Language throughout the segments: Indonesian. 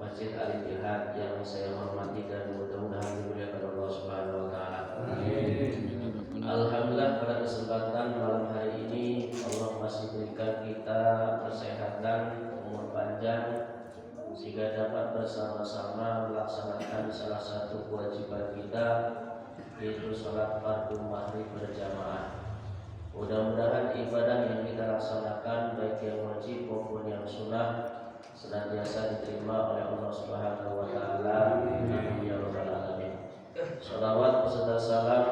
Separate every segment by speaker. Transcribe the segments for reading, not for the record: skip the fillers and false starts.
Speaker 1: Masjid Al-Ittihad yang saya hormati dan mudah-mudahan dimuliakan Allah Subhanahu wa taala. satu kewajiban kita, yaitu sholat fardu maghrib berjamaah. Mudah-mudahan ibadah yang kita laksanakan, baik yang wajib maupun yang sunnah, senantiasa diterima oleh Allah Subhanahu wa taala. Amin ya rabbal alamin. Shalawat beserta salam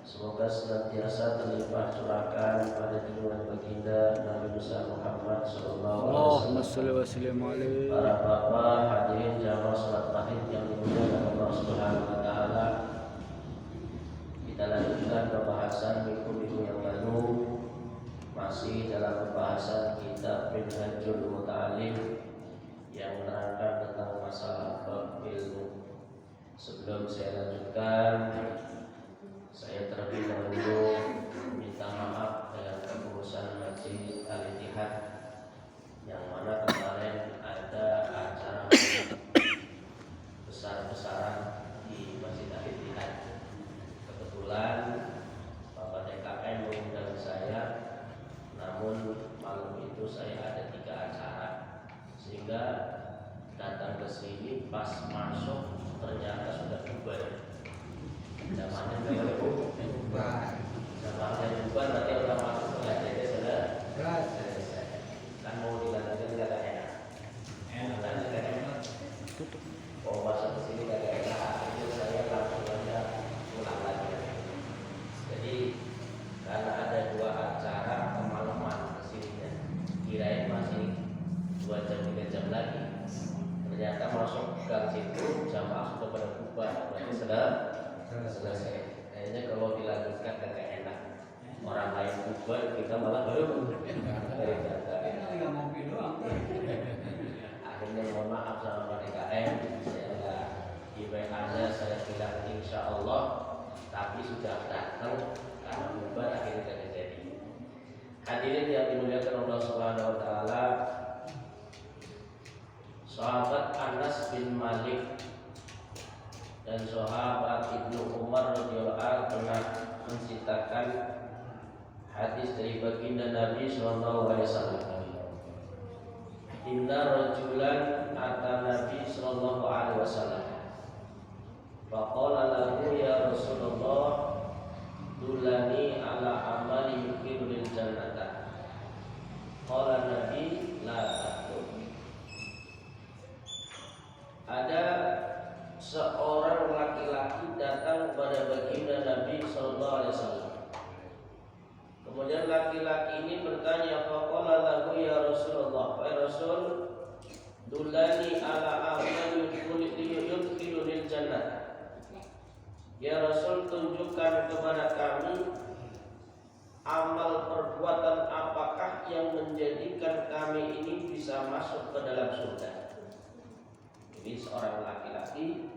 Speaker 1: semoga senantiasa terlimpah curahkan pada junjungan baginda Nabi besar Muhammad sallallahu alaihi wasallam. Para bapak hadirin jamaah salat maghrib yang dimuliakan Allah Subhanahu wa taala. Kita lanjutkan pembahasan minggu-minggu yang lalu, masih dalam pembahasan kitab Minhajul Muta'alim yang menerangkan tentang masalah ilmu. Sebelum saya lanjutkan, saya terlebih dahulu minta maaf dengan kepengurusan Masjid Al-Ittihad yang mana kemarin ada acara besar-besaran di Masjid Al-Ittihad. Kebetulan Bapak DKM mengundang saya, namun malam itu saya ada 3 acara, sehingga datang ke sini pas masuk ternyata sudah bubar. Zamannya sudah bubar. Zamannya bubar, nanti orang masuk nggak jadi sudah selesai. Kan mau dilanjutkan nggak enak. Enak. Oh masuk ke sini nggak enak. Itu saya langsung aja pulang lagi. Jadi karena ada 2 acara kemalaman kesininya, kirain masih 2 jam 3 jam lagi. Ternyata masuk gang situ jamaah sudah pada bubar, berarti sudah selesai. Kayaknya kalau dilanjutkan gak enak. Orang lain bubar, kita malah baru dari jaga. Akhirnya mohon maaf sama Pak DKM, saya nggak di WA-nya saya bilang insya Allah, tapi sudah datang karena bubar akhirnya tidak jadi. Hadirin yang dimuliakan Allah Subhanahu wa taala, sahabat Anas bin Malik dan sahabat Ibnu Umar radhiyallahu anhu pernah menceritakan hadis dari baginda Nabi sallallahu alaihi wasallam. Inna rajulan ata Nabi sallallahu alaihi wasallam. Faqala lahu ya Rasulullah, dullani ala amali yudkhilul jannata. Qala Nabi la taqul. Ada seorang laki-laki datang kepada baginda Nabi sallallahu alaihi wasallam. Kemudian laki-laki ini bertanya, faqala lahu ya Rasulullah, wahai Rasul, dullani ala amal yudkhilul jannah. Ya Rasul, tunjukkan kepada kami amal perbuatan apakah yang menjadikan kami ini bisa masuk ke dalam surga. Jadi seorang laki-laki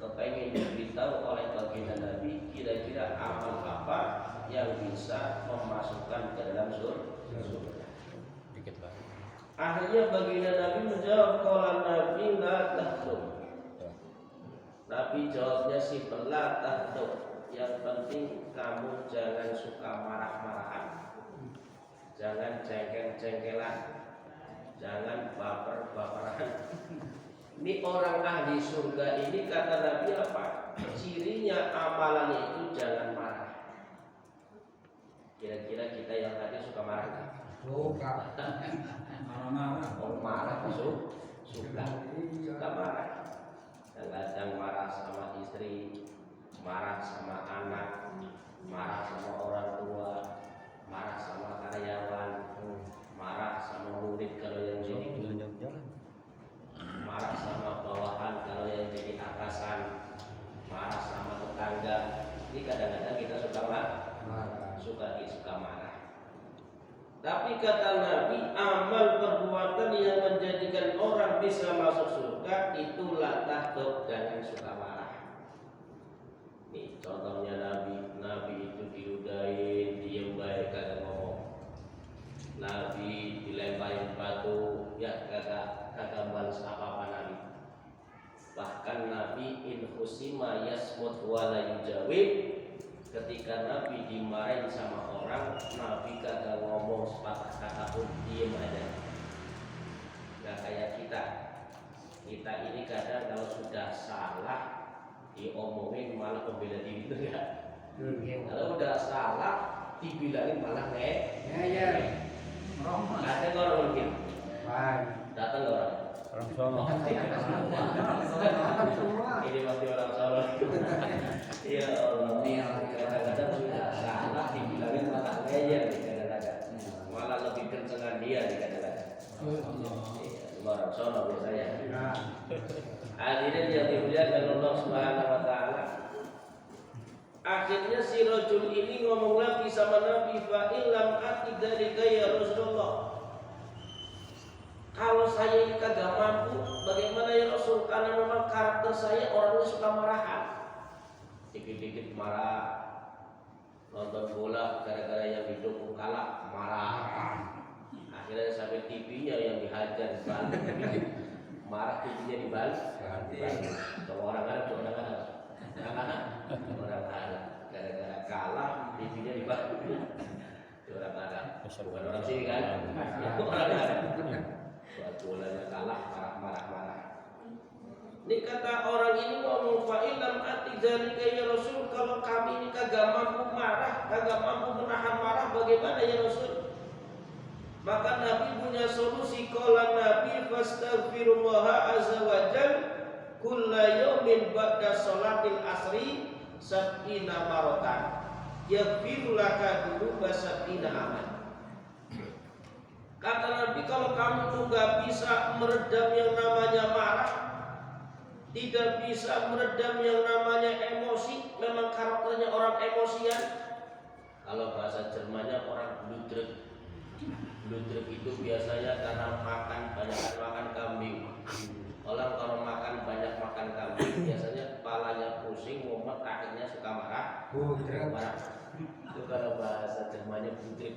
Speaker 1: kepengen diberitahu oleh baginda Nabi kira-kira amal apa yang bisa memasukkan ke dalam surga. Akhirnya baginda Nabi menjawab, qala Nabi la tahdum. Nabi jawabnya simpel, la tahdum. Yang penting kamu jangan suka marah-marahan, jangan cengkel-cengkelan, jangan baper-baperan. Ini orang ahli surga ini kata Nabi apa? Cirinya amalannya itu jangan marah. Kira-kira kita yang tadi suka marah nggak? Suka. Marah-marah. Oh marah suka marah. Kadang marah sama istri, marah sama anak, marah sama orang tua, marah sama karyawan, marah sama murid kalau yang jadi marah sama bawahan kalau yang jadi atasan, marah sama tetangga. Ini kadang-kadang kita suka marah, suka marah. Tapi kata Nabi, amal perbuatan yang menjadikan orang bisa masuk surga itulah tahdub, jangan suka marah. Nih contohnya Nabi itu diludahin, diem baik kagak ngomong. Nabi dilemparin batu, ya kagak balas apa-apa Nabi. Bahkan Nabi in husima yasmut wa la yujawib. Ketika Nabi dimarahin sama orang, Nabi kagak ngomong sepatah kata pun, diem aja. Gak kayak kita. Kita ini kadang kalau sudah salah diomongin malah pembela diri itu ya. Kalau udah salah dibilangin malah ngeyel. Ada orang mungkin. Datang orang.
Speaker 2: Orang sono.
Speaker 1: Ini pasti orang sono. Iya Allah. Kadang-kadang sudah salah dibilangin malah ngeyel kadang-kadang. Malah lebih kencengan dia kadang-kadang. Orang sono biasanya. Hadirin yang dimuliakan Allah Subhanahu wa taala. Akhirnya si rajul ini ngomong lagi sama Nabi, fa illam atidzalika ya Rasulullah. Kalau saya ini kagak mampu, bagaimana ya Rasul? Karena memang karakter saya orangnya suka marahan. Dikit-dikit marah. Nonton bola gara-gara yang didukung kalah, marah. Akhirnya sampai TV-nya yang dihajar dibalik. Marah TV-nya dibalik. Kalau orang Arab, orang Arab gara-gara kalah TV-nya dibalik. Orang Arab, bukan orang sini kan? Orang Arab. Buat bolanya kalah, marah. Ini kata orang ini ngomong, fa illam atidzalika ya Rasul, kalau kami ini kagak mampu marah, kagak mampu menahan marah, bagaimana ya Rasul? Maka Nabi punya solusi. Qala Nabi fastaghfirullah azza wa jalla kulla yaumin ba'da sholatil asri sab'ina maratan yaghfiru laka dunuba sab'ina aman. Kata Nabi, kalau kamu tuh gak bisa meredam yang namanya marah, tidak bisa meredam yang namanya emosi, memang karakternya orang emosian. Kalau bahasa Jermannya orang bludruk. Bludruk itu biasanya karena banyak makan kambing. Orang kalau banyak makan kambing biasanya kepalanya pusing, mumet, akhirnya suka marah. Itu kalau bahasa Jermannya bludruk.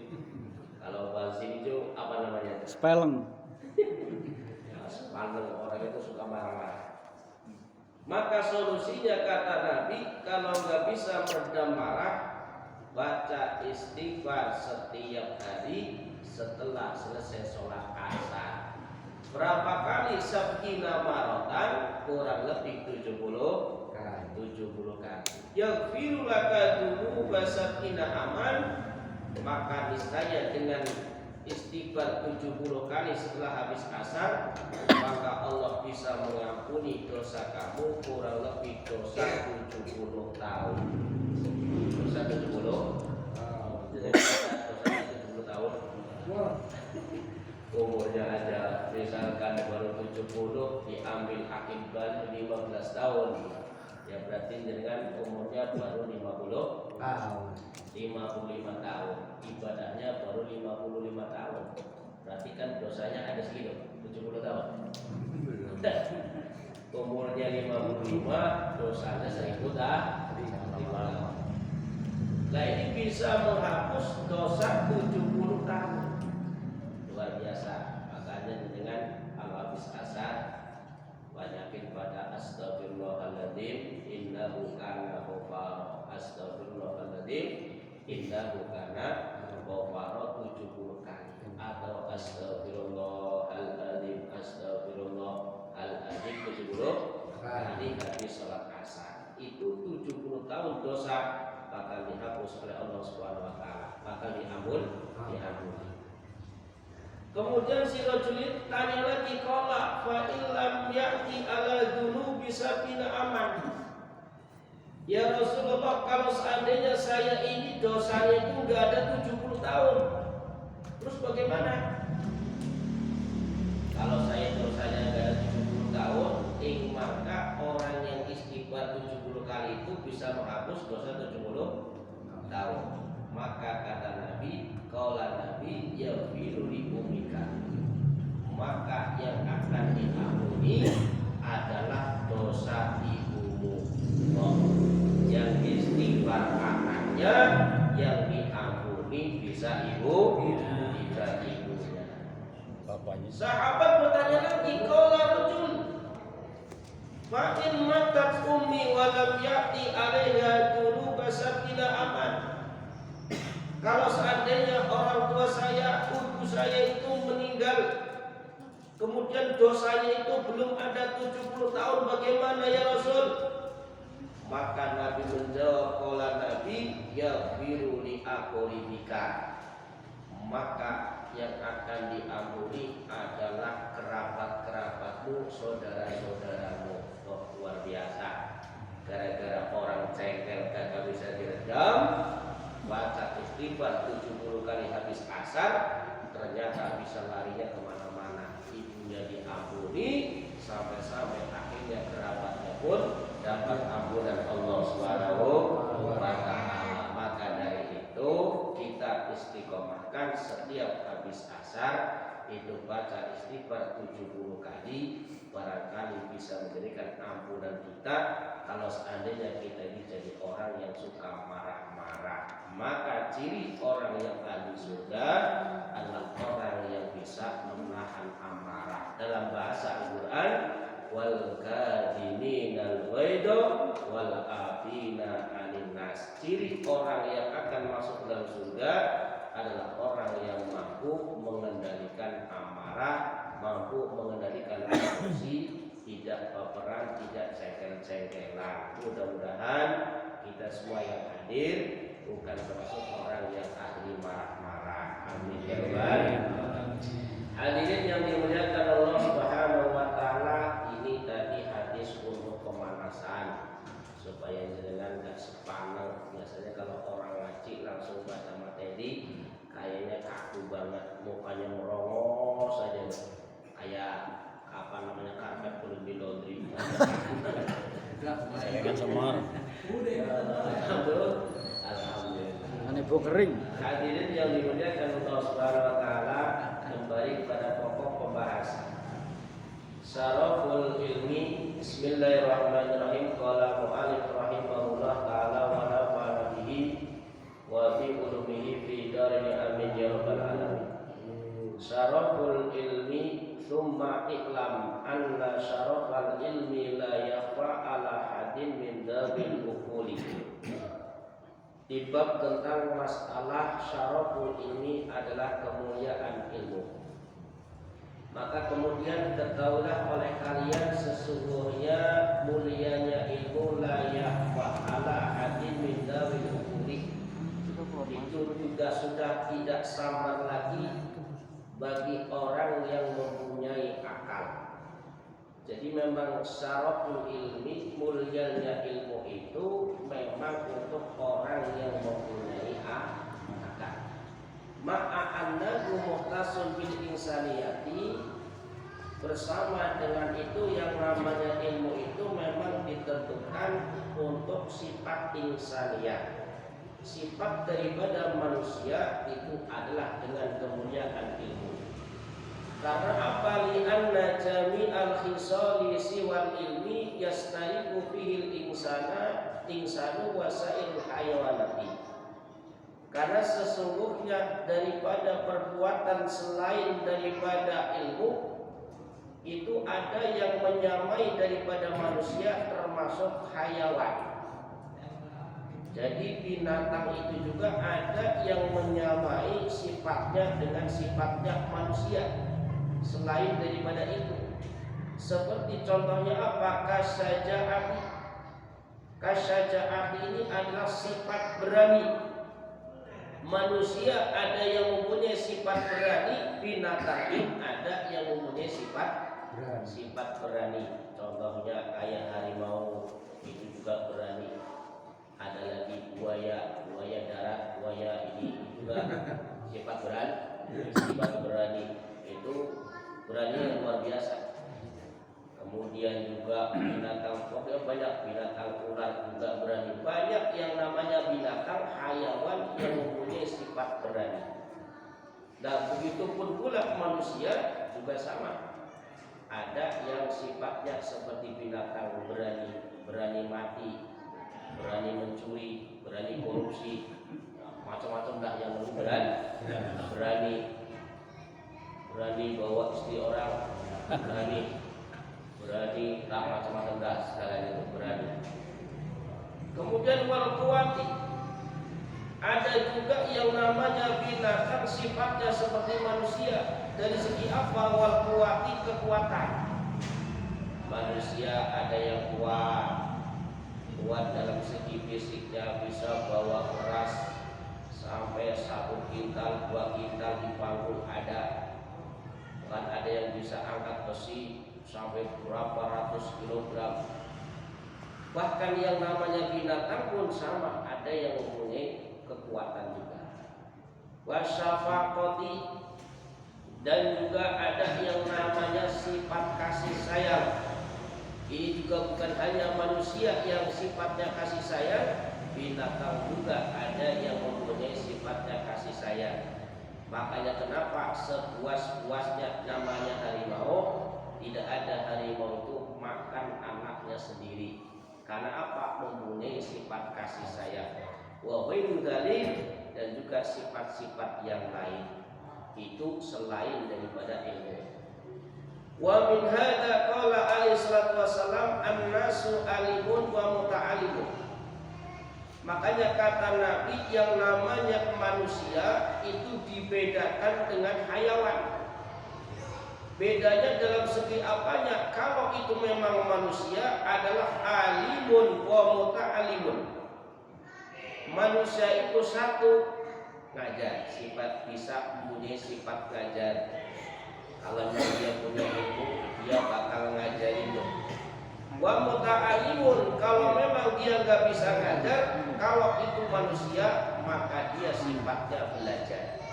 Speaker 1: Kalau bahasa ini tuh apa namanya?
Speaker 2: Spelling.
Speaker 1: Ya, spelling, orang itu suka marah-marah. Maka solusinya kata Nabi, kalau nggak bisa meredam marah, baca istighfar setiap hari setelah selesai sholat asar. Berapa kali? Sab'ina maratan, kurang lebih 70 kali. Yaghfiru laka dunuba sab'ina aman, maka niscaya dengan istighfar 70 kali setelah habis asar, maka Allah bisa mengampuni dosa kamu kurang lebih dosa 70 tahun. Dosa 70? Dosa 70 tahun. Umurnya aja misalkan baru 70, diambil akibat 15 tahun. Ya berarti dengan umurnya baru 50 tahun. 55 tahun, ibadahnya baru 55 tahun. Berarti kan dosanya ada segitu, 70 tahun. Umurnya 55, dosanya 1000 tahun. Nah ini bisa menghapus dosa 70 tahun. Luar biasa. Makanya dengan al-habis asar banyakin pada astagfirullahaladzim innahu kana ghafar. Astagfirullahaladzim innahu kana ghafar 70 kali. Atau astagfirullahaladzim 70 kali habis sholat asar. Itu 70 tahun dosa bakal dihapus oleh Allah Subhanahu wa taala, bakal diampuni. Kemudian si rajul tanya lagi, qala fa illam ya'ti ala dunubi sabina aman. Ya Rasulullah, kalau seandainya saya ini dosanya itu enggak ada 70 tahun, terus bagaimana? Kalau saya dosanya enggak ada 70 tahun, maka orang yang istighfar 70 kali itu bisa menghapus dosa 70 tahun. Maka kata Nabi, qala Nabi yaghfiru li ummika, maka yang akan diampuni adalah dosa ibumu. Yang istighfar anaknya, yang diampuni bisa ibunya.
Speaker 2: Bapaknya.
Speaker 1: Sahabat bertanya lagi, qala rajul fa in matat ummi wa lam ya'ti 'alaiha dunuba sab'ina aman. Kalau seandainya orang tua saya, ibu saya itu meninggal, kemudian dosanya itu belum ada 70 tahun, bagaimana ya Rasul? Maka Nabi menjawab, qala Nabi, yaghfiru li aqribika. Maka yang akan diampuni adalah kerabat-kerabatmu, saudara-saudaramu. Oh, luar biasa. Gara-gara orang cengkel kagak bisa diredam, baca istighfar 70 kali habis asar, ternyata bisa larinya kemana-mana. Ibunya diampuni, sampai-sampai akhirnya kerabatnya pun dapat ampunan Allah Subhanahu wa Ta'ala. Maka dari itu kita istiqomahkan setiap habis asar itu baca istighfar 70 kali, barangkali bisa memberikan ampunan kita. Kalau seandainya kita ini jadi orang yang suka marah-marah, maka ciri orang yang ahli surga adalah orang yang bisa menahan amarah. Dalam bahasa Al-Quran, wal kadhiminal ghaidha wal afina 'anil nas. Ciri orang yang akan masuk dalam surga adalah orang yang mampu mengendalikan amarah, mampu mengendalikan emosi, tidak baperan, tidak cengkel-cengkelan. Mudah-mudahan kita semua yang hadir bukan termasuk orang yang ahli marah-marah. Amin ya rabbal alamin. Hadirin yang dimuliakan Allah Subhanahu wa Ta'ala, ini tadi hadis untuk pemanasan supaya jenengan enggak sepaneng. Biasanya kalau orang ngaji langsung baca materi kayaknya kaku banget, mukanya merongos saja, kayak apa namanya, karpet belum di laundry. Saya kan semar. Alhamdulillah.
Speaker 2: Ane bau kering.
Speaker 1: Hadirin yang dimuliakan Allah Subhanahu wa Ta'ala, kembali pada pokok pembahasan. Syaraful ilmi. Bismillahirrahmanirrahim. Qala mu'allif rahimahullah ta'ala wa nafa'ana bihi wa bi ulumihi fi darin amin ya rabbal alamin. Syaraful ilmi thumma i'lam anna syarafal ilmi la yakhfa ala hadin min dabil uquli. Di bab tentang masalah syaraful ilmi adalah kemuliaan ilmu, maka kemudian ketahuilah oleh kalian sesungguhnya mulianya ilmu la yakhfa ala hadin min dabil uquli. Itu juga sudah tidak samar lagi bagi orang yang mempunyai akal. Jadi memang syaraful ilmi, mulianya ilmu itu memang untuk orang yang mempunyai akal. Ma'a annahu muhtasun bil insaniyati, bersama dengan itu yang namanya ilmu itu memang ditentukan untuk sifat insaniyah. Sifat daripada manusia itu adalah dengan kemuliaan ilmu. Karena apa? Li'anna jami'al khisali siwal ilmi yastariku fihil insanu wasairul hayawanati. Karena sesungguhnya daripada perbuatan selain daripada ilmu itu ada yang menyamai daripada manusia, termasuk hayawan. Jadi binatang itu juga ada yang menyamai sifatnya dengan sifatnya manusia selain daripada itu. Seperti contohnya apa? Kasyaja'ati. Kasyaja'ati ini adalah sifat berani. Manusia ada yang mempunyai sifat berani, binatang ini ada yang mempunyai sifat berani. Contohnya kayak harimau itu juga berani. Ada lagi buaya darat, buaya ini juga sifat berani. Itu berani yang luar biasa. Kemudian juga binatang, pokoknya banyak binatang, ular juga berani. Banyak yang namanya binatang, hayawan yang mempunyai sifat berani. Dan begitu pun pula manusia juga sama. Ada yang sifatnya seperti binatang, berani mati, berani mencuri, berani korupsi, macam-macam dah yang berani bawa istri orang, berani lah macam-macam dah sekalian itu berani. Kemudian wal quwwati, ada juga yang namanya binatang sifatnya seperti manusia. Dari segi apa? Wal quwwati, kekuatan. Manusia ada yang kuat kuat dalam segi fisiknya, bisa bawa keras sampai 1 kintal, 2 kintal di panggung ada. Bahkan ada yang bisa angkat besi sampai berapa ratus kilogram. Bahkan yang namanya binatang pun sama, ada yang mempunyai kekuatan juga. Wasyafaqati, dan juga ada yang namanya sifat kasih sayang. Ini juga bukan hanya manusia yang sifatnya kasih sayang, binatang juga ada yang mempunyai sifatnya kasih sayang. Makanya kenapa sepuas-puasnya namanya harimau, tidak ada harimau itu makan anaknya sendiri. Karena apa? Mempunyai sifat kasih sayang. Wa ghairu dzalik, dan juga sifat-sifat yang lain. Itu selain daripada ilmu. Wa min hadza qala alaihi salatu wasalam an-nasu alimun wa muta'alimun. Makanya kata Nabi, yang namanya manusia itu dibedakan dengan hayawan. Bedanya dalam segi apanya? Kalau itu memang manusia adalah alimun wa muta'alimun. Manusia itu satu, ngajar, sifat bisa mempunyai sifat ngajar. Kalau dia punya ilmu, dia bakal ngajarin itu. Wa muta'alimun, kalau memang dia nggak bisa ngajar, kalau itu manusia maka dia sifatnya belajar.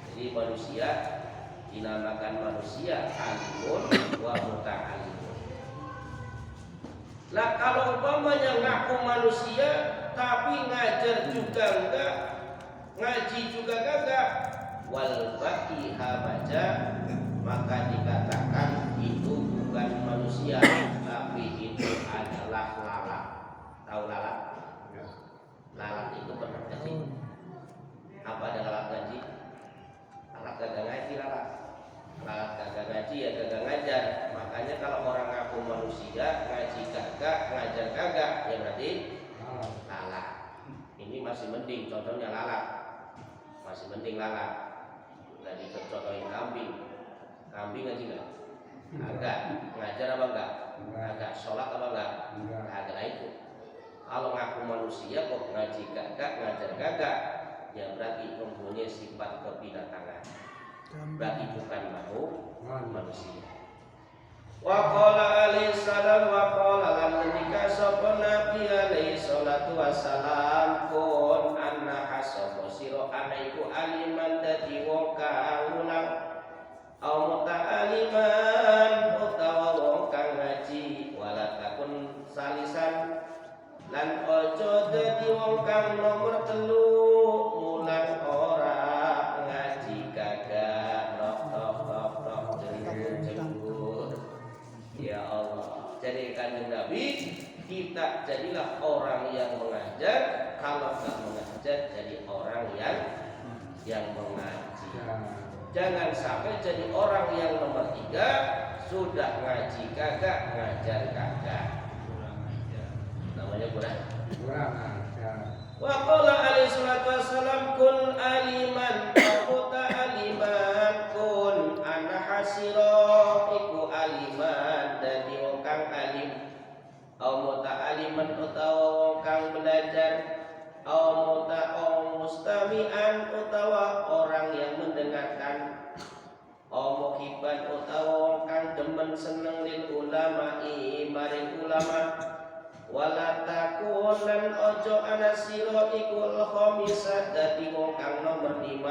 Speaker 1: Jadi manusia dinamakan manusia alimun wa muta'alimun. Lah kalau umpamanya ngaku manusia tapi ngajar juga enggak, ngaji juga kagak, wal baqiha baca, maka dikatakan itu bukan manusia, tapi itu adalah lalat. Tahu lalat? Lalat itu pernah ngaji. Apa ada lalat ngaji? Lalat kagak ngaji lalat. Lalat kagak ngaji ya kagak ngajar. Makanya kalau orang ngaku manusia, ngaji kagak, ngajar kagak, ya berarti lalat. Ini masih mending, contohnya lalat. Masih penting lalat. Tadi contohin kambing. Kambing ngaji enggak? Agak. Ngajar apa enggak? Agak. Sholat apa enggak? Agak itu. Kalau ngaku manusia kok ngaji kagak, ngajar kagak, ya berarti mempunyai sifat kebinatangan. Berarti bukan manusia. Wa qala alaihi salam wa qala lan ketika sapa Nabi alaihi salatu wassalam kun anna hasaba sira ana iku aliman dadi wong kang ulang au muta'aliman utawa wong kang ngaji wala takun salisan lan ojo dadi wong kang nomor 3 mulang ora ngaji kagak tok jenggur. Ya Allah, jadi kanjeng Nabi, kita jadilah orang yang mengajar. Kalau nggak mengajar, jadi orang yang mengaji. Jangan sampai jadi orang yang nomor 3, sudah ngaji kagak, ngajar kagak. Namanya kurang ajar. Wa qala alaihi salatu wassalam kun aliman wa ta'aliman kun ana hasira iku aliman dadi wong kang alim au muta'aliman utawa wong kang belajar au mustami'an utawa orang yang mendengarkan au muhibban utawa wong kang demen seneng lil ulama'i maring ulama wala takunan ojo ana sira ikul khamisah dadi wong kang nomor 5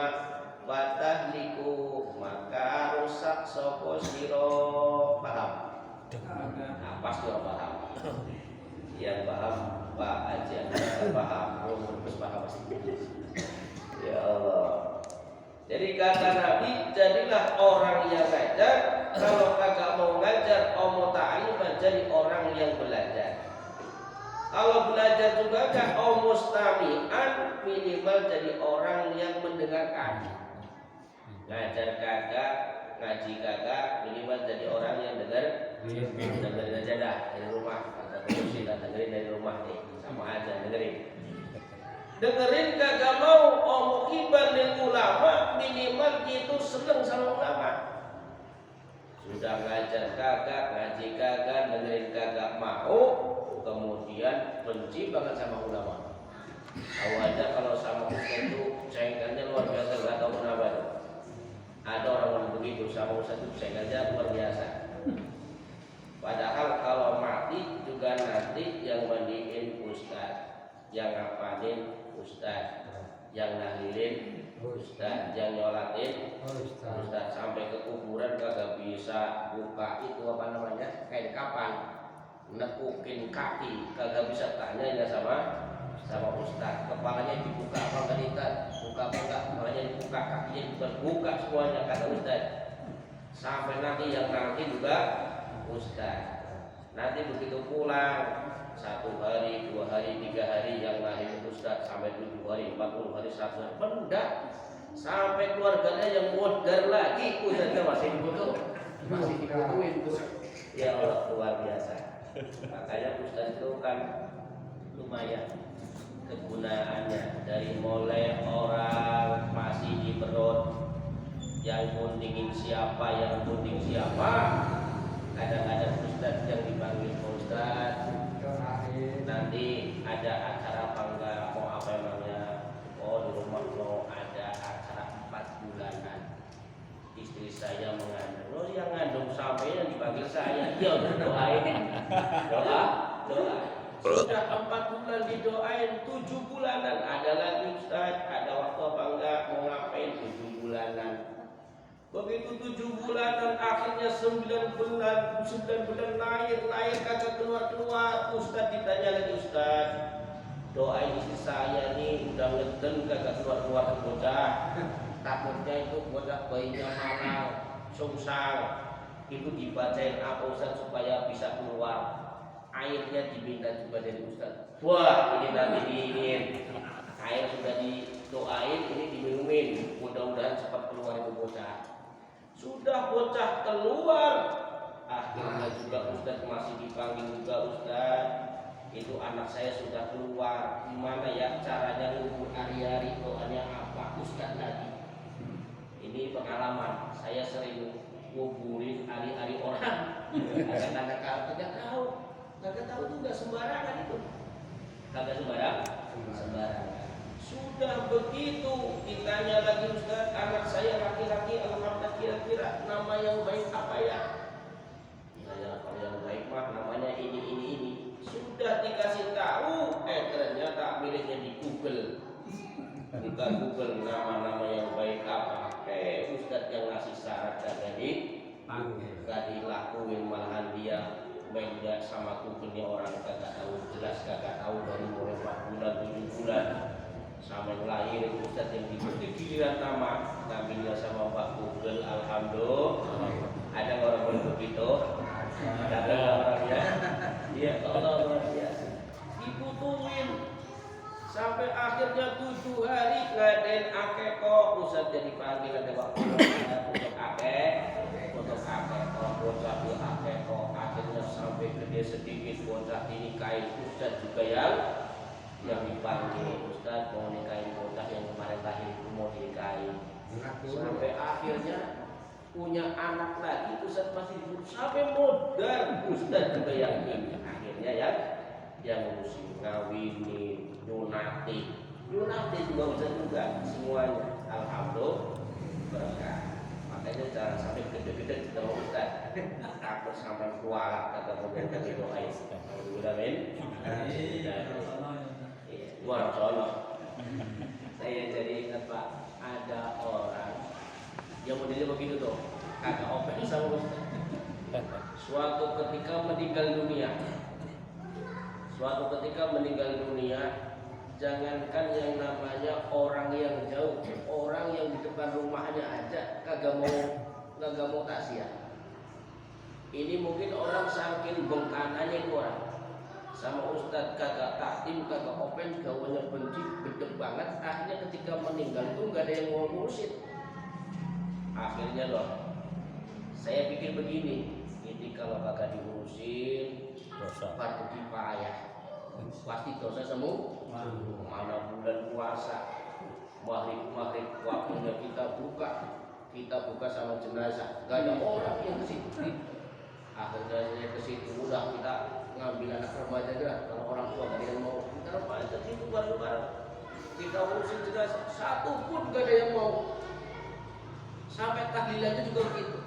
Speaker 1: batahliku maka rusak sapa sira. Paham? Nah, pasti orang paham. Yang paham Pak aja paham, terus paham pasti. Ya Allah. Jadi kata Nabi, jadilah orang yang ngajar. Kalau kagak mau ngajar, mau ta'alim, jadi orang yang belajar. Kalau belajar juga kan mustami'an, minimal jadi orang yang mendengarkan. Ngajar kagak, ngaji kagak, minimal jadi orang yang dengerin aja dah dari rumah. Kata kursi dan dengerin dari rumah nih, sama aja dengerin. Dengerin kagak mau mukiban lil ulama, minimal gitu seneng sama ulama. Sudah ngajar kagak, ngaji kagak, dengerin kagak mau, kemudian benci banget sama ulama. Tahu aja kalau sama ustaz itu cengkelnya luar biasa, nggak tahu kenapa tuh. Ada orang begitu sama ustaz itu cengkelnya luar biasa. Padahal kalau mati juga nanti yang mandiin ustaz, yang ngapalin ustaz, yang nahlilin ustaz, yang nyolatin ustaz, sampai ke kuburan kagak bisa buka itu apa namanya kain kapan, nekukin kaki kagak bisa tanya ya sama ustaz, kepalanya dibuka apa enggak diikat, buka apa enggak, kepalanya dibuka, kakinya dibuka semuanya kata ustaz, sampai nanti yang nanti juga ustaz. Nanti begitu pulang 1 hari, 2 hari, 3 hari yang lahir ustaz, sampai 7 hari, 40 hari, 100 hari, benda sampai keluarganya yang modern lagi ustaznya masih dibutuhin tuh. Ya Allah, luar biasa. Makanya ustaz itu kan lumayan kegunaannya, dari mulai orang masih di perut yang guntingin siapa, yang gunting siapa. Kadang-kadang ustaz yang dipanggil ustaz, nanti ada acara apa enggak, mau apa emangnya, oh di rumah mau ada acara 4 bulanan, istri saya mengandung, oh yang ngandung sampai yang dipanggil saya, ya udah doain, doa sudah 4 bulan didoain, 7 bulanan ada lagi ustaz, ada waktu apa enggak, mau ngapain, 7 bulanan. Begitu 7 bulanan, akhirnya 9 bulan lahir kagak keluar. Ustaz ditanya lagi, ustaz, doain istri saya nih udah ngeden kagak keluar bocah. Takutnya itu bocah bayinya malang, sungsang. Itu dibacain apa ustaz supaya bisa keluar. Airnya diminta juga dari ustaz. Wah, ini nanti diingin. Air sudah didoain, ini diminumin. Mudah-mudahan cepat keluar itu bocah. Sudah bocah keluar, akhirnya juga ustaz masih dipanggil juga, ustaz itu anak saya sudah keluar, gimana ya caranya ngubur hari-hari, doanya apa ustaz lagi. Ini pengalaman, saya sering nguburin hari-hari orang. Kadang-kadang kagak tahu tuh nggak sembarangan itu, kagak sembarangan. Sudah begitu ditanya lagi, ustaz anak saya laki-laki, alhamdulillah kira-kira nama yang baik apa ya? Saya kalau yang baik mah namanya ini. Sudah dikasih tahu, ternyata miliknya di Google. Buka Google nama-nama yang baik apa? Ustaz yang ngasih syarat kagak dilakuin, malahan dia main sama Google-nya orang kagak tahu, jelas kagak tahu dari mulai 4 bulan, 7 bulan. Sama yang lahir ustaz yang diberi giliran nama ngambilnya sama Pak Google, alhamdulillah. Ada orang begitu? Ada orangnya. Dia Allah luar biasa. Dibutuhin sampai akhirnya 7 hari ngadain akekok, ustaz jadi panggil ada waktu untuk akekok, bocah di akekok, akhirnya sampai gede sedikit bocah dinikahin, ustaz juga yang dipanggil, ustaz mau nikahin bocah yang kemarin lahir itu mau dinikahin. Sampai akhirnya punya anak lagi, ustaz masih hidup sampai modal, ustaz juga yang ini. Akhirnya yang ngurusin, ngawinin, nyunati juga ustaz juga semuanya. Alhamdulillah berkah. Makanya jangan sampai gede-gede kita mau ustaz. Takut sampai kualat kata kemudian kami doain. Alhamdulillah amin. Luar sono. Saya jadi ingat Pak, ada orang yang modelnya begitu tuh, kagak open sama ustaz. Suatu ketika meninggal dunia, jangankan yang namanya orang yang jauh, orang yang di depan rumahnya aja kagak mau takziah. Ini mungkin orang saking bengkananya itu orang sama ustaz kagak takdim, kagak open, gawannya benci, gede banget. Akhirnya ketika meninggal itu nggak ada yang mau ngurusin. Akhirnya loh, saya pikir begini, ini kalau kagak diurusin, fardu kifayah, pasti dosa semua. Mana bulan puasa, maghrib waktunya kita buka sama jenazah, nggak ada orang yang kesitu. Akhirnya saya kesitu, udah kita ngambil anak remaja aja, kalau orang tua nggak ada yang mau kita urusin jenazah, satu pun gak ada yang mau. Sampai tahlilannya juga begitu.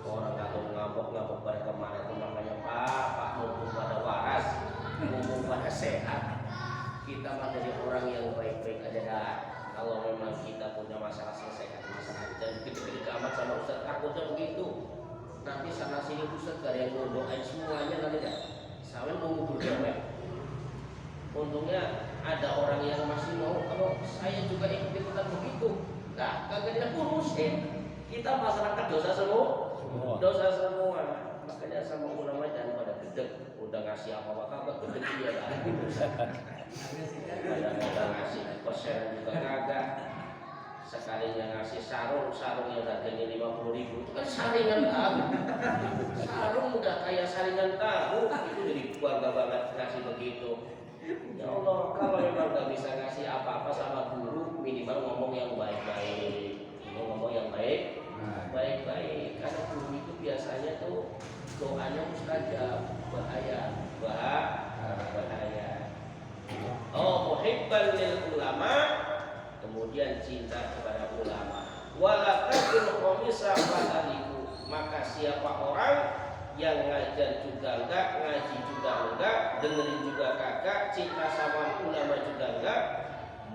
Speaker 1: Orang kalau ngambek-ngambek pada kemana itu makanya Pak mumpung pada waras, mumpung pada sehat, kita mah jadi orang yang baik-baik aja dah. Kalau memang kita punya masalah selesaikan masalah, dan gede-gede amat sama Ustaz, takutnya begitu. Nanti sana sini Ustaz gak ada yang doain semuanya nanti dah. Sampai mau ngubur jamet. Untungnya ada orang yang masih mau, kalau saya juga ikut-ikutan begitu. Nah, kagak dia urusin. Kita masyarakat dosa semua. Dosa semua. Makanya sama ulama jangan pada gedek. Udah ngasih apa-apa kagak gedek dia lah. Ada ngasih kosen juga kagak. Sekalinya ngasih sarung yang harganya 50.000 itu kan saringan tahu. Sarung udah kayak saringan tahu, itu jadi bangga banget ngasih begitu. Ya Allah, kalau memang gak bisa ngasih apa-apa sama guru, minimal ngomong yang baik-baik. Ngomong yang baik-baik. Karena guru itu biasanya tuh doanya mustajab, bahaya. Oh, muhibban lil ulama, kemudian cinta kepada ulama. Wala takul khamisa fa'aliku, maka siapa orang yang ngajar juga enggak, ngaji juga enggak, dengerin juga kagak, cinta sama ulama juga enggak,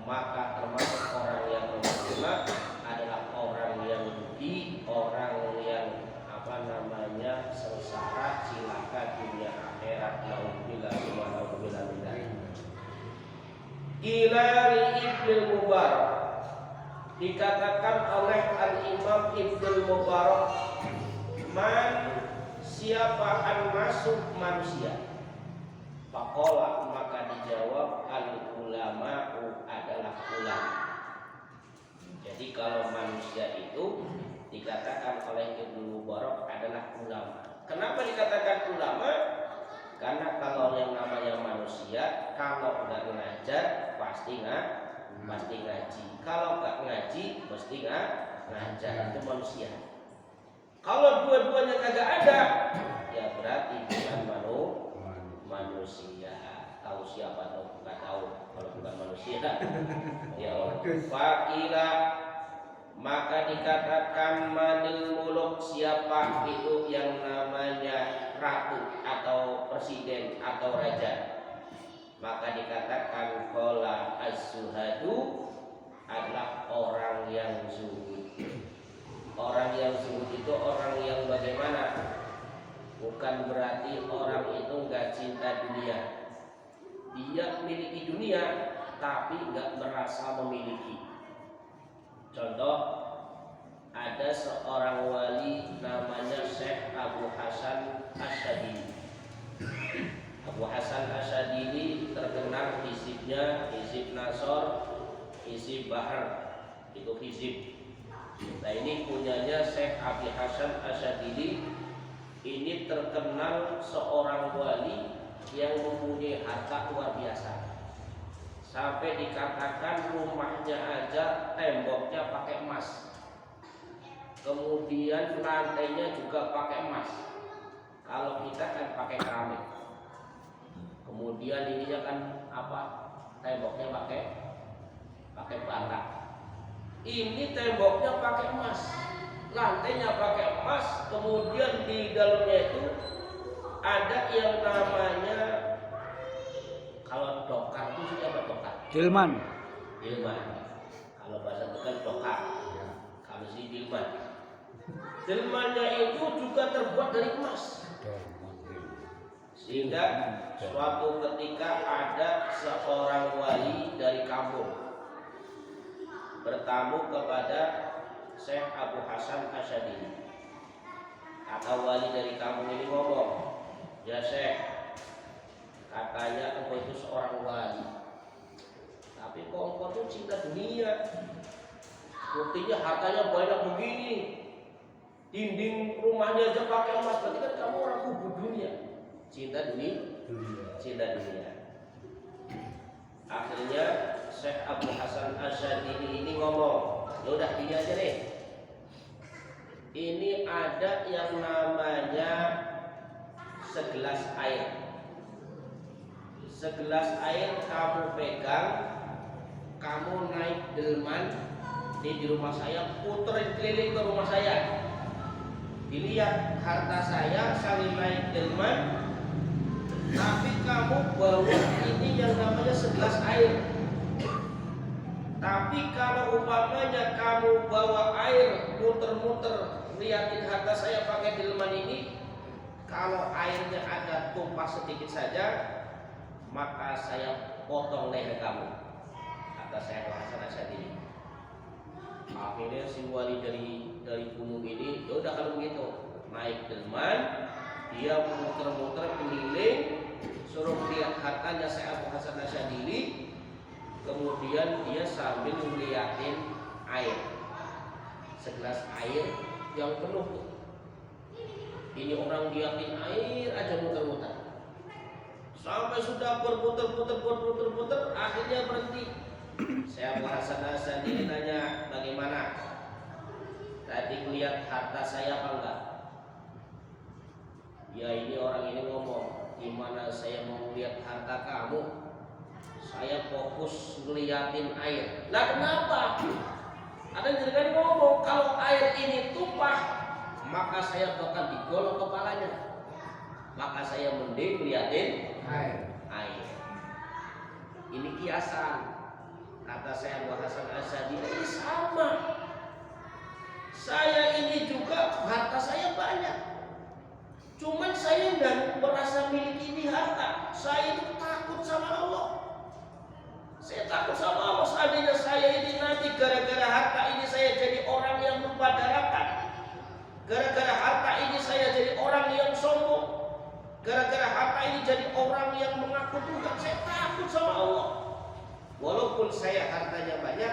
Speaker 1: maka termasuk orang yang menerima adalah orang yang rugi, orang yang sengsara, cilaka dunia akhirat. Nauzubillah min dzalik. Ila Ibnu Mubarak, dikatakan oleh Al-Imam Ibnu Mubarak, man siapa masuk manusia, faqala maka dijawab al-ulama'u adalah ulama. Jadi kalau manusia itu dikatakan oleh Ibnu Mubarak adalah ulama. Kenapa dikatakan ulama? Karena kalau yang namanya manusia, kalau nggak ngajar pasti ngaji. Kalau nggak ngaji mesti ngajar, itu manusia. Kalau dua-duanya kagak ada, ya berarti bukan manusia. Tahu siapa atau nggak tahu kalau bukan manusia. Ya Allah. Fakila, maka dikatakan manil muluk, siapa itu yang namanya ratu atau presiden atau raja. Maka dikatakan qala az-zuhadu adalah orang yang zuhud. Orang yang zuhud itu orang yang bagaimana? Bukan berarti orang itu nggak cinta dunia. Dia memiliki dunia tapi nggak merasa memiliki. Contoh, ada seorang wali namanya Syekh Abu Hasan Asyadili. Abu Hasan Asyadili terkenal hizibnya, hizib Nasor, hizib Bahar, itu hizib. Nah ini punyanya Syekh Abu Hasan Asyadili. Ini terkenal seorang wali yang mempunyai harta luar biasa. Sampai dikatakan rumahnya aja temboknya pakai emas, kemudian lantainya juga pakai emas. Kalau kita kan pakai keramik. Kemudian ininya kan apa? Temboknya pakai bata. Ini temboknya pakai emas, lantainya pakai emas. Kemudian di dalamnya itu ada yang namanya, kalau dokar itu siapa dokar? Dilman. Kalau bahasa Tegal dokar. Kalau si Dilman. Dilmannya itu juga terbuat dari emas. Sehingga suatu ketika ada seorang wali dari kampung bertamu kepada Syekh Abu Hasan Asyadili. Kata wali dari kampung ini ngomong, ya Syekh, katanya engkau itu seorang wali, tapi kok engkau tuh cinta dunia. Buktinya hartanya banyak begini, dinding rumahnya aja pakai emas. Berarti kan kamu orang kubu dunia, cinta dunia. Akhirnya Syekh Abu Hasan Asyadili ini ngomong, ya udah gini aja deh, ini ada yang namanya segelas air. Segelas air kamu pegang,
Speaker 2: kamu naik delman di rumah saya, puter keliling ke rumah saya, dilihat harta saya sambil naik delman, tapi kamu bawa ini yang namanya segelas air. Tapi kalau umpamanya kamu bawa air, muter-muter liatin harta saya pakai delman ini, kalau airnya ada tumpah sedikit saja, maka saya potong leher kamu. Kata saya Hasan Asyadili. Akhirnya si wali dari gunung ini, ya udah kalau begitu, naik delman, dia muter-muter keliling, suruh lihat hartanya saya Abu Hasan Asyadili. Kemudian dia sambil ngeliatin air, segelas air yang penuh. Ini orang liatin air aja muter-muter, sampai sudah berputar-putar, akhirnya berhenti. Saya Abu Hasan Asyadili nanya, bagaimana? Tadi lihat harta saya apa enggak? Ya ini orang ini ngomong, gimana saya mau lihat harta kamu? Saya fokus ngeliatin air. Lah kenapa? Ada yang jadi ngomong, kalau air ini tumpah, maka saya bakal digolong kepalanya. Maka saya mending ngeliatin air. Ini kiasan. Kata saya Abu Hasan Asyadili, ini sama. Saya ini juga harta saya banyak. Cuman saya nggak merasa miliki ini harta. Saya itu takut sama Allah. Saya takut sama Allah. Seandainya saya ini nanti gara-gara harta ini saya jadi orang yang lupa daratan, gara-gara harta ini saya jadi orang yang sombong, gara-gara harta ini jadi orang yang mengaku Tuhan, saya takut sama Allah. Walaupun saya hartanya banyak,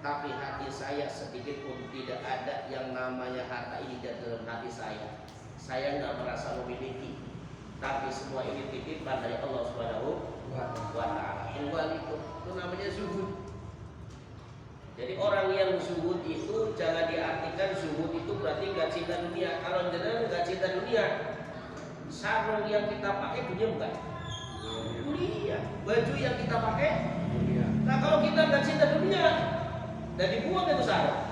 Speaker 2: tapi hati saya sedikit pun tidak ada yang namanya harta ini di dalam hati saya. Saya nggak merasa memiliki, tapi semua ini titipan dari Allah Subhanahu wa Ta'ala. Itu namanya zuhud. Jadi orang yang zuhud itu jangan diartikan zuhud itu berarti nggak cinta dunia. Kalau jenengan nggak cinta dunia, sarung yang kita pakai dunia bukan? Dunia. Baju yang kita pakai dunia. Nah kalau kita nggak cinta dunia, dan dibuang itu sarung,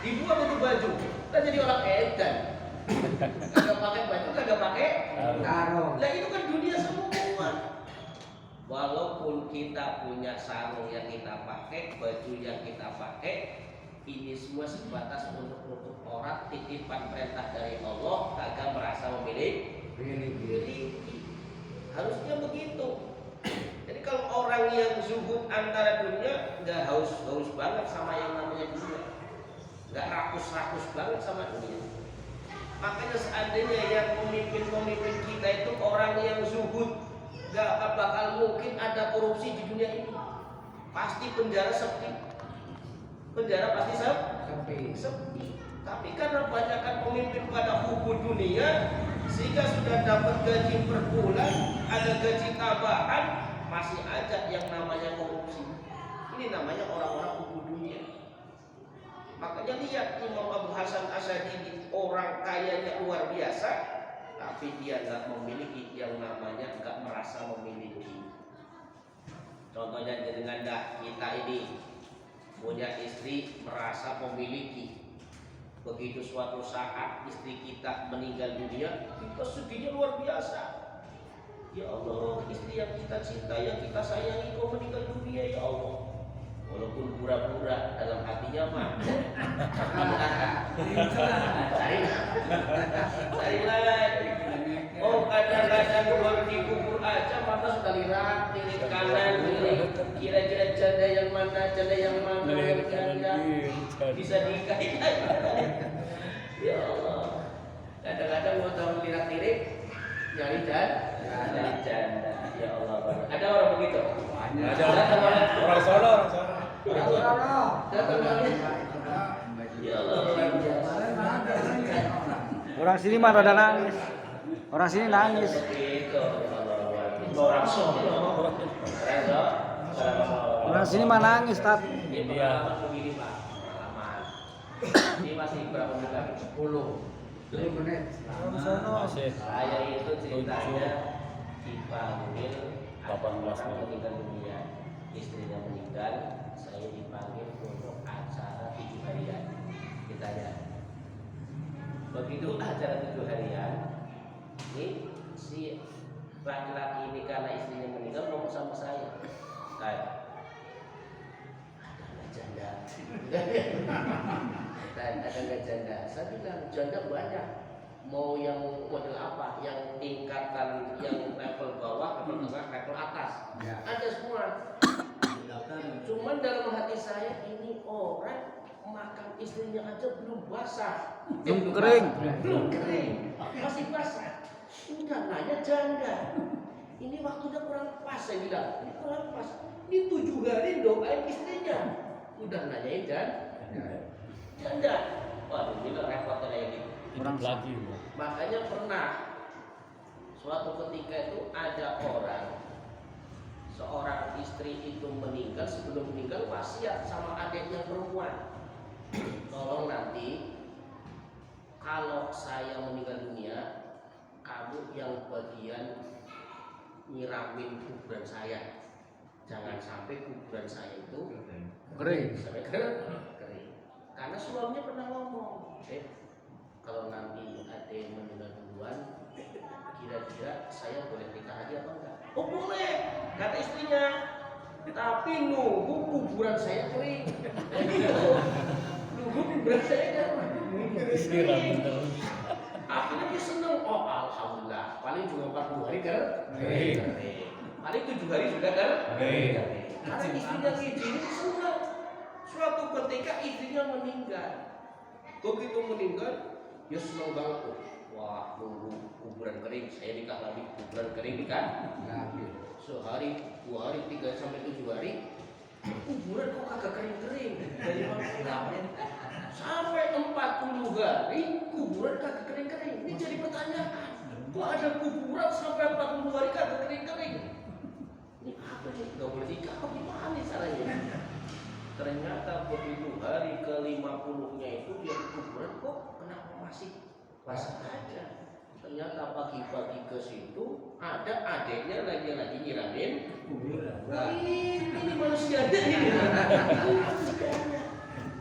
Speaker 2: dibuang itu baju, kita jadi orang edan. Kagak pakai baju, kagak pakai sarung. Nah itu kan dunia semua. Walaupun kita punya sarung yang kita pakai, baju yang kita pakai, ini semua sebatas untuk menutup aurat, titipan perintah dari Allah, kagak merasa memiliki. Harusnya begitu. Jadi kalau orang yang zuhud antara dunia, nggak haus banget sama yang namanya dunia, nggak rakus banget sama dunia. Makanya seandainya yang pemimpin kita itu orang yang zuhud, gak bakal mungkin ada korupsi di dunia ini. Pasti penjara sepi. Penjara pasti sepi. Tapi karena banyakkan pemimpin pada hubud dunia, sehingga sudah dapat gaji per bulan, ada gaji tambahan, masih aja yang namanya korupsi. Ini namanya orang-orang hubud dunia. Makanya lihat Imam Abu Hasan Asyadili, orang kayanya luar biasa, tapi dia nggak memiliki yang namanya nggak merasa memiliki. Contohnya dengan kita ini punya istri merasa memiliki. Begitu suatu saat istri kita meninggal dunia, kita sedihnya luar biasa. Ya Allah, istri yang kita cinta, yang kita sayangi, kau meninggal dunia ya Allah. Walaupun pura-pura dalam hatinya mah. Cari lagi. Oh kadang-kadang baru dikubur aja mata sudah lirat, kiri kanan, kira-kira janda yang mana, kira-kira bisa nikahin. Ya Allah. Kadang-kadang mau tahu lirat-lirik, nyari janda. Ya Allah. Ada orang begitu? Ada orang Solo. Ya Allah.
Speaker 3: Orang sini mah rada nangis. Orang sini nangis. Orang sini mah nangis, Tat.
Speaker 2: Ini masih berapa menit? 10 menit. Saya itu ceritanya dipanggil 18 meninggal dunia. istrinya meninggal, saya dipanggil untuk acara 7 harian. Ditanya, begitu acara 7 harian, ini si laki-laki ini karena istrinya meninggal ngomong sama saya, kayak ada nggak janda? Dan ada nggak janda? Saya bilang janda banyak. Mau yang model apa? Yang tingkatan yang level bawah, level tengah, level atas.
Speaker 4: Ya.
Speaker 2: Ada semua. Cuman dalam hati saya ini orang makam istrinya aja belum basah.
Speaker 3: Belum kering.
Speaker 2: Belum kering. Masih basah. Udah nanya janda. Ini waktunya kurang pas, saya bilang. Ini kurang pas. Ini 7 hari doain istrinya. Udah nanyain janda. Waduh, bilang repot kayak gitu.
Speaker 3: Kurang
Speaker 5: lagi.
Speaker 2: Makanya pernah suatu ketika itu ada seorang istri itu meninggal, sebelum meninggal wasiat sama adiknya perempuan, tolong nanti kalau saya meninggal dunia, kamu yang bagian nyiramin kuburan saya, jangan sampai kuburan saya itu
Speaker 3: Kering.
Speaker 2: sampai kering. Karena suaminya pernah ngomong, kalau nanti ada yang meninggal duluan, kira-kira saya boleh nikah lagi apa enggak? Oh boleh, kata istrinya. Tapi nunggu kuburan saya kering. Nunggu kuburan saya kering. Akhirnya dia seneng. Oh alhamdulillah. Paling juga 40 hari kering. Paling 7 hari sudah kering. Karena istrinya ngizinin seneng. Suatu ketika istrinya meninggal. Begitu meninggal, dia seneng banget tuh. Wah, nunggu kuburan kering, saya nikah lagi, kuburan kering nikah. Sehari, 2 hari, 3 sampai 7 hari, kuburan kok kagak kering-kering. Dari mana? Sampai 40 hari, kuburan kagak kering-kering. Ini jadi pertanyaan. Kok ada kuburan sampai 40 hari kagak kering-kering? Ini apa nih? Gak boleh nikah, gimana caranya? Ternyata begitu hari ke-50-nya itu dia ke kuburan, kok kenapa masih basah aja? Ternyata pagi-pagi ke situ ada adiknya lagi nyiramin kuburan. Ini manusianya ini.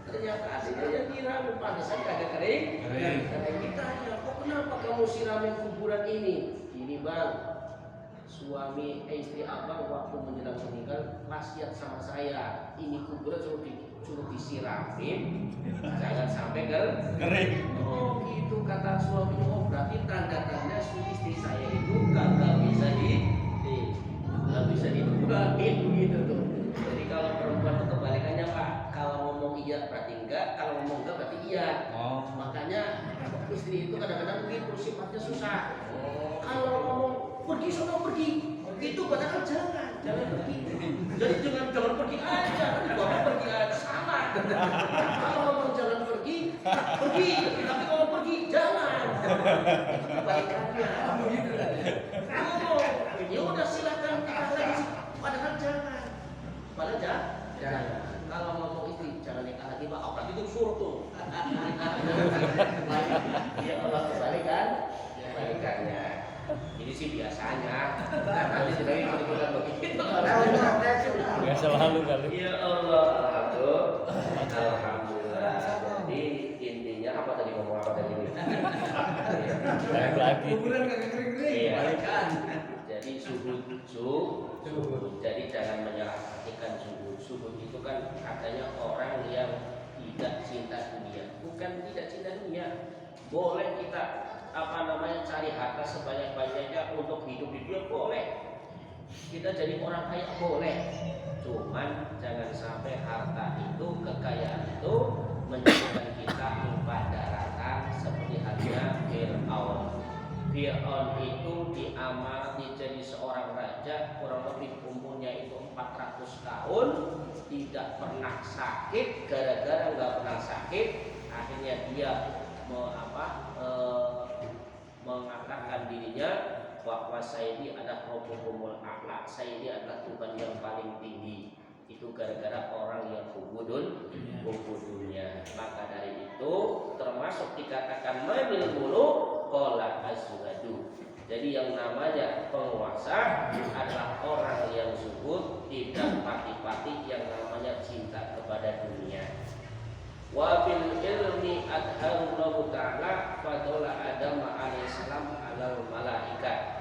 Speaker 2: Ternyata adiknya yang nyiramin, pantesan kagak kering. Karena kita tanya, kok kenapa kamu siramin kuburan ini? Ini bang, suami istri abang waktu menjelang meninggal wasiat sama saya, ini kuburan suruh disiramin, jangan sampai kering. Oh gitu kata suaminya. Oh berarti tanda-tanda istri saya itu nggak bisa ditunggangi begitu tuh. Jadi kalau perempuan itu kebalikannya Pak, kalau ngomong iya berarti enggak, kalau ngomong enggak berarti iya. Makanya istri itu kadang-kadang begitu, sifatnya susah. Kalau ngomong pergi sono pergi, itu padahal jangan pergi. Jadi jangan pergi aja, kalau pergi aja salah. Kalau ngomong jangan pergi, tapi kalau pergi jangan. Itu kebalikannya. Ngomong, ya udah silakan kita lagi, padahal jangan. Jangan. Kalau ngomong istri jangan nikah lagi Pak, orang itu suruh tuh. Ya Allah kebalikannya. Ini sih biasanya. Nanti sudah ikut-ikutan begitu.
Speaker 5: Nggak selalu kali.
Speaker 2: Ya Allah, alhamdulillah. Jadi intinya apa tadi ngomong apa tadi?
Speaker 5: Balik lagi.
Speaker 4: Kuburan kagak kering-kering.
Speaker 2: Iya. Jadi suhud. Jadi jangan menyalahkan suhud. Suhud itu kan katanya orang yang tidak cinta dunia. Bukan tidak cinta dunia. Boleh kita cari harta sebanyak-banyaknya untuk hidup di dunia, boleh. Kita jadi orang kaya boleh. Cuman jangan sampai harta itu, kekayaan itu menjadikan kita lupa daratan seperti halnya Fir'aun. Fir'aun itu diamanat jadi seorang raja, kurang lebih umurnya itu 400 tahun, tidak pernah sakit. Gara-gara nggak pernah sakit, akhirnya dia mengatakan dirinya bahwa saya ini adalah Rabbukumul A'la, saya ini adalah Tuhan yang paling tinggi. Itu gara-gara orang yang dunia. Maka dari itu termasuk dikatakan manil muluk qala azwadu. Jadi yang namanya penguasa adalah orang yang zuhud, tidak pati-pati Wa bil ilmi adharullahu ta'ala fadola Adam alaihissalam alal malaikat.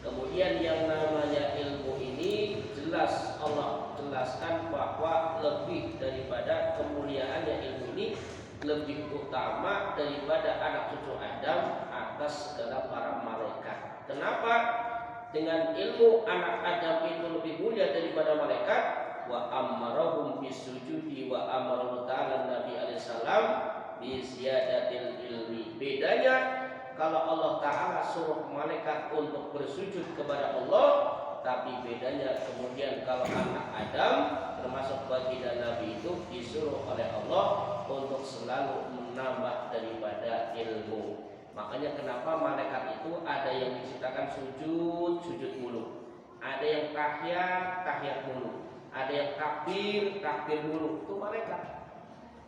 Speaker 2: Kemudian yang namanya ilmu ini jelas Allah jelaskan bahwa lebih daripada kemuliaannya ilmu ini lebih utama daripada anak cucu Adam atas segala para malaikat. Kenapa? Dengan ilmu anak Adam itu lebih mulia daripada malaikat. Wa amarahum bisujudi wa amarahum ta'ala Nabi alaihissalam bisyadatil ilmi. Bedanya kalau Allah Ta'ala suruh malaikat untuk bersujud kepada Allah, tapi bedanya kemudian kalau anak Adam termasuk baginda Nabi itu disuruh oleh Allah untuk selalu menambah daripada ilmu. Makanya kenapa malaikat itu ada yang diciptakan sujud mulu, ada yang tahiyat mulu, ada yang takbir mulu, itu malaikat.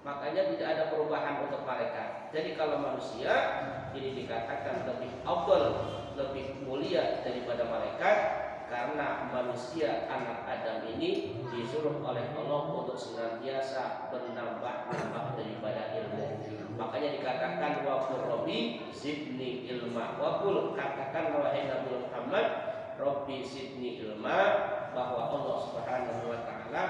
Speaker 2: Makanya tidak ada perubahan untuk malaikat. Jadi kalau manusia ini dikatakan lebih afdal, lebih mulia daripada malaikat karena manusia anak Adam ini disuruh oleh Allah untuk senantiasa menambah daripada ilmu. Makanya dikatakan wa qur rabbi zidni ilma. Wa qul katakan wahai Nabi Muhammad, Rabbi zidni ilma, bahwa Allah Subhanahu wa taala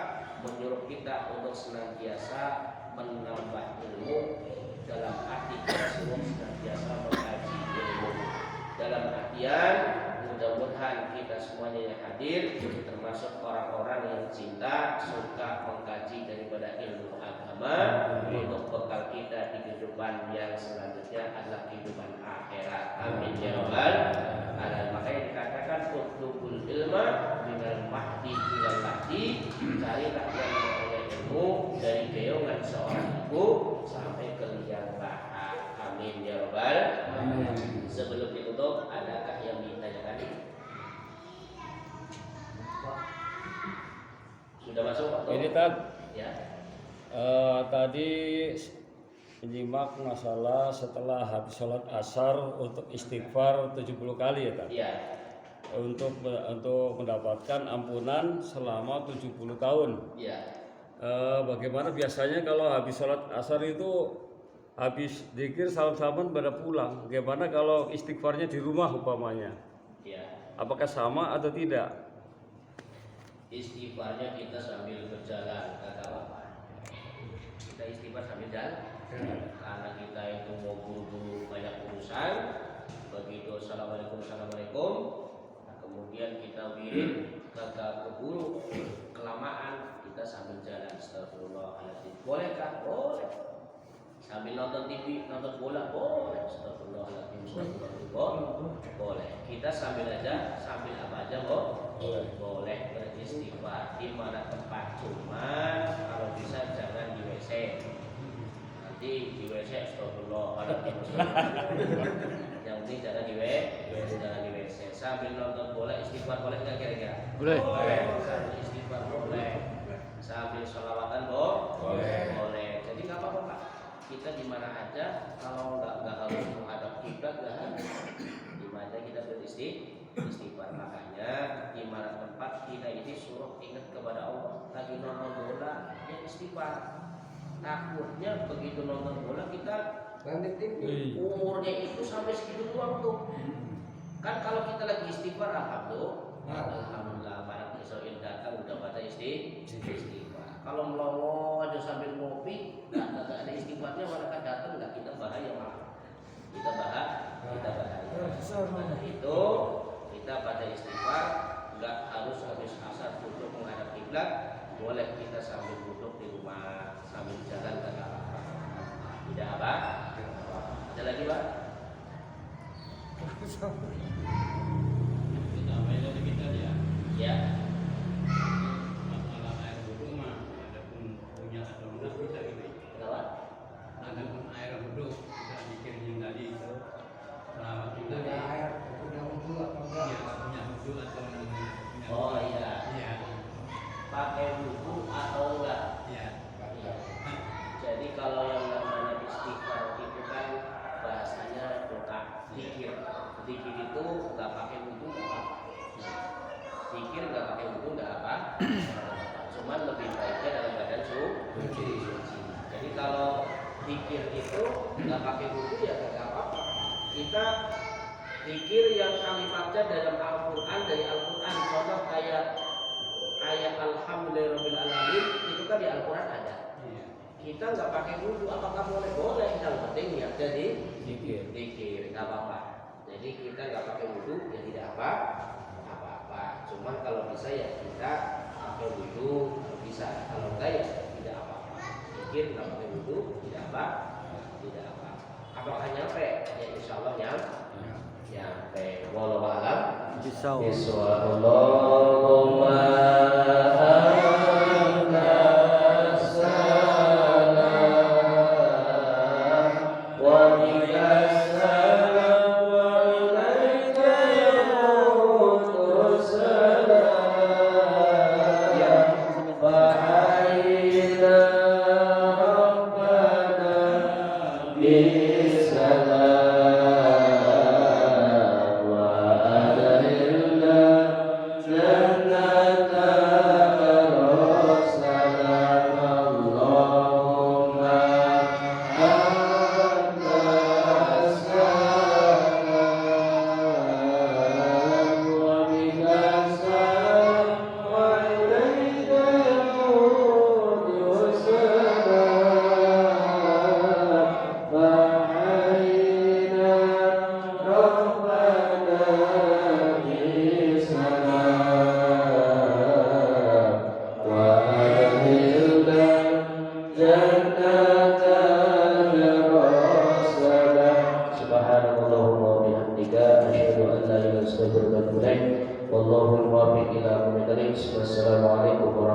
Speaker 2: menyuruh kita untuk senantiasa menambah ilmu dalam arti kita senantiasa mengkaji ilmu. Dalam artian mudah-mudahan kita semuanya yang hadir termasuk orang-orang yang cinta suka mengkaji daripada ilmu agama untuk bekal kita di kehidupan yang selanjutnya adalah kehidupan akhirat. Amin ya rabbal alamin. Makanya dikatakan utlubul ilma minal mahdi ilal lahdi, carilah yang namanya ilmu dari geongan seorang ibu sampai ke liang lahat. Amin ya rabbal alamin. Sebelum ditutup, adakah yang ditanyakan? Sudah masuk waktu?
Speaker 5: Ini Tad,
Speaker 2: Ya.
Speaker 5: tadi menyimak masalah setelah habis sholat asar untuk istighfar 70 kali ya Tad?
Speaker 2: Iya.
Speaker 5: Untuk mendapatkan ampunan selama 70 tahun.
Speaker 2: Iya.
Speaker 5: Bagaimana biasanya kalau habis sholat asar itu habis zikir salam-salaman pada pulang? Bagaimana kalau istighfarnya di rumah umpamanya?
Speaker 2: Iya.
Speaker 5: Apakah sama atau tidak?
Speaker 2: Istighfarnya kita sambil berjalan, kata apa? Kita istighfar sambil jalan. Karena kita itu mau buru-buru banyak urusan, begitu assalamualaikum, nah, kemudian kita wirid kagak keburu kelamaan, kita sambil jalan. Astagfirullahaladzim. Bolehkah? Boleh. Sambil nonton TV, nonton bola, boleh. Astagfirullahaladzim. Boleh. Kita sambil aja, sambil apa aja, boleh beristighfar di mana tempat. Cuman kalau bisa jangan di WC. Nanti di WC astagfirullahaladzim. Yang penting jangan di WC. Sambil nonton bola istighfar boleh nggak kira-kira?
Speaker 3: Boleh.
Speaker 2: Sambil istighfar boleh. Sambil sholawatan boleh. Jadi nggak apa-apa Pak. Kita di mana aja, kalau nggak harus menghadap kiblat, nggak harus. Di mana kita beristighfar. Makanya di mana tempat kita ini suruh ingat kepada Allah. Lagi nonton bola, ya istighfar. Takutnya begitu nonton bola kita umurnya itu sampai segitu doang tuh. Kan kalau kita lagi istighfar, alhamdulillah, barang Israel datang udah pada istighfar. Kalau melongo aja sambil ngopi, nggak ada istighfarnya, malaikat datang nggak, kita bahaya malah. Kita bahaya. Karena itu kita pada istighfar nggak harus habis asar duduk menghadap kiblat, boleh kita sambil duduk di rumah, sambil jalan ke arah. Tidak apa? Ada lagi Pak?
Speaker 4: Kita beda kita ya.
Speaker 2: Ya.
Speaker 4: Masalah air wudhu mah ada pun punya atau enggak bisa gitu.
Speaker 2: Kenapa?
Speaker 4: Ada pun air wudhu kita bikin tadi itu selama kita di
Speaker 6: punya wudhu atau enggak?
Speaker 4: ya punya wudhu atau punya
Speaker 2: Oh iya.
Speaker 4: iya
Speaker 2: Pakai wudhu atau enggak?
Speaker 4: iya.
Speaker 2: Iya. Jadi kalau yang namanya istighfar itu kan bahasanya doa, zikir. Zikir itu nggak pakai wudhu nggak apa. Zikir nggak pakai wudhu nggak apa. Cuman lebih baiknya dalam badan suci. Jadi kalau zikir itu nggak pakai wudu ya nggak apa-apa. Kita zikir yang kami baca dalam Al-Quran, dari Al-Quran, contoh kayak ayat Alhamdulillahirabbil alamin itu kan di Al-Quran ada.
Speaker 4: Iya.
Speaker 2: Kita nggak pakai wudu, apakah boleh? Boleh, yang penting niat jadi
Speaker 1: Zikir.
Speaker 2: nggak apa-apa. Jadi kita nggak pakai wudu ya tidak apa-apa. Cuman kalau bisa ya kita pakai wudu kalau bisa. Kalau enggak ya tidak apa-apa. Zikir nggak pakai wudu tidak apa. Apakah nyampe? Ya insya Allah nyampe. Wallahu a'lam.
Speaker 3: Bismillah.
Speaker 1: Allahumma anta salam wa minkas salam wa ilaika ya'udus salam fa'aina rabbana bisalam wa adkhilna jannata salam Allahumma anta salam wa minkas salam wa ilaika ya'udus salam fa'aina rabbana bisalam wa adkhilna jannata salam subhanakallahumma wa bihamdika asyhadu an la ilaha illa anta astaghfiruka wa atubu ilaik wallahu muwaffiq ila aqwamit thoriq. Wassalamualaikum warahmatullahi